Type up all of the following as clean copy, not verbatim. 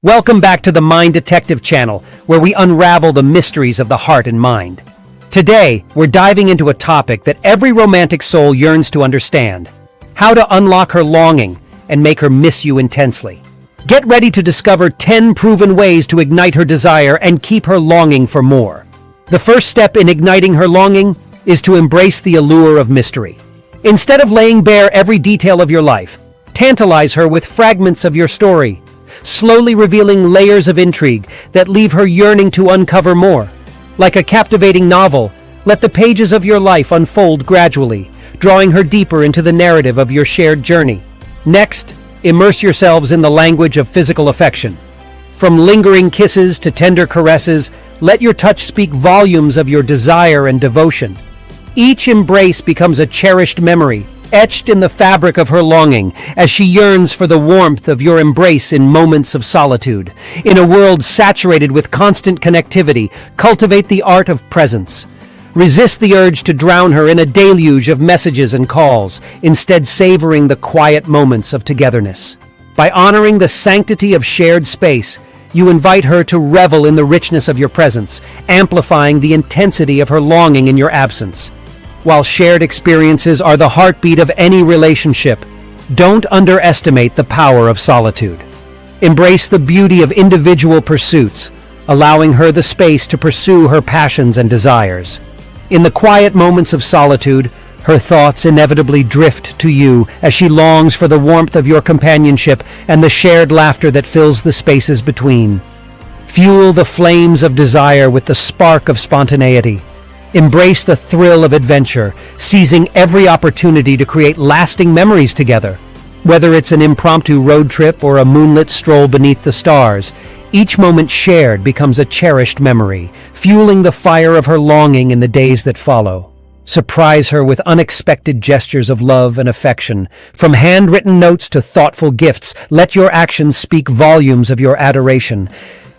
Welcome back to the Mind Detective channel, where we unravel the mysteries of the heart and mind. Today, we're diving into a topic that every romantic soul yearns to understand: how to unlock her longing and make her miss you intensely. Get ready to discover 10 proven ways to ignite her desire and keep her longing for more. The first step in igniting her longing is to embrace the allure of mystery. Instead of laying bare every detail of your life, tantalize her with fragments of your story, slowly revealing layers of intrigue that leave her yearning to uncover more. Like a captivating novel, let the pages of your life unfold gradually, drawing her deeper into the narrative of your shared journey. Next, immerse yourselves in the language of physical affection. From lingering kisses to tender caresses, let your touch speak volumes of your desire and devotion. Each embrace becomes a cherished memory, etched in the fabric of her longing, as she yearns for the warmth of your embrace in moments of solitude. In a world saturated with constant connectivity, cultivate the art of presence. Resist the urge to drown her in a deluge of messages and calls, instead savoring the quiet moments of togetherness. By honoring the sanctity of shared space, you invite her to revel in the richness of your presence, amplifying the intensity of her longing in your absence. While shared experiences are the heartbeat of any relationship, don't underestimate the power of solitude. Embrace the beauty of individual pursuits, allowing her the space to pursue her passions and desires. In the quiet moments of solitude, her thoughts inevitably drift to you as she longs for the warmth of your companionship and the shared laughter that fills the spaces between. Fuel the flames of desire with the spark of spontaneity. Embrace the thrill of adventure, seizing every opportunity to create lasting memories together. Whether it's an impromptu road trip or a moonlit stroll beneath the stars, each moment shared becomes a cherished memory, fueling the fire of her longing in the days that follow. Surprise her with unexpected gestures of love and affection. From handwritten notes to thoughtful gifts, let your actions speak volumes of your adoration.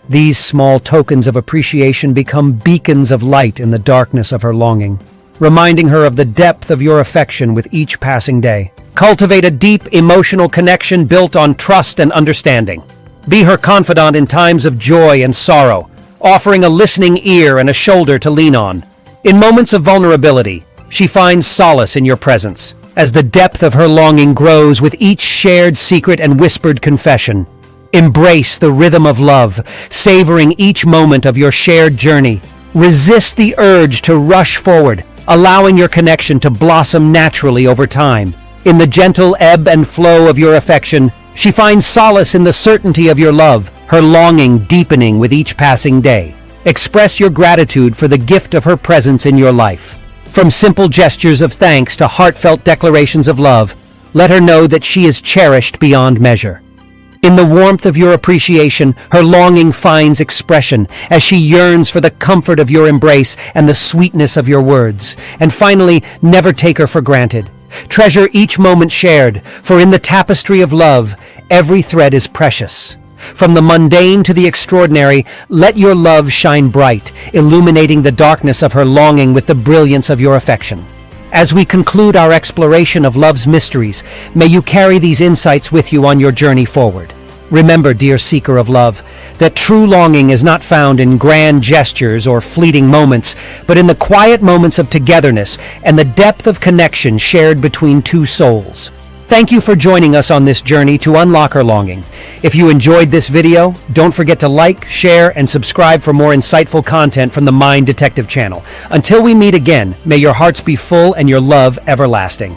These small tokens of appreciation become beacons of light in the darkness of her longing, reminding her of the depth of your affection with each passing day. Cultivate a deep emotional connection built on trust and understanding. Be her confidant in times of joy and sorrow, offering a listening ear and a shoulder to lean on. In moments of vulnerability, she finds solace in your presence, as the depth of her longing grows with each shared secret and whispered confession. Embrace the rhythm of love, savoring each moment of your shared journey. Resist the urge to rush forward, allowing your connection to blossom naturally over time. In the gentle ebb and flow of your affection, she finds solace in the certainty of your love, her longing deepening with each passing day. Express your gratitude for the gift of her presence in your life. From simple gestures of thanks to heartfelt declarations of love, let her know that she is cherished beyond measure. In the warmth of your appreciation, her longing finds expression as she yearns for the comfort of your embrace and the sweetness of your words. And finally, never take her for granted. Treasure each moment shared, for in the tapestry of love, every thread is precious. From the mundane to the extraordinary, let your love shine bright, illuminating the darkness of her longing with the brilliance of your affection. As we conclude our exploration of love's mysteries, may you carry these insights with you on your journey forward. Remember, dear seeker of love, that true longing is not found in grand gestures or fleeting moments, but in the quiet moments of togetherness and the depth of connection shared between two souls. Thank you for joining us on this journey to unlock her longing. If you enjoyed this video, don't forget to like, share, and subscribe for more insightful content from the Mind Detective channel. Until we meet again, may your hearts be full and your love everlasting.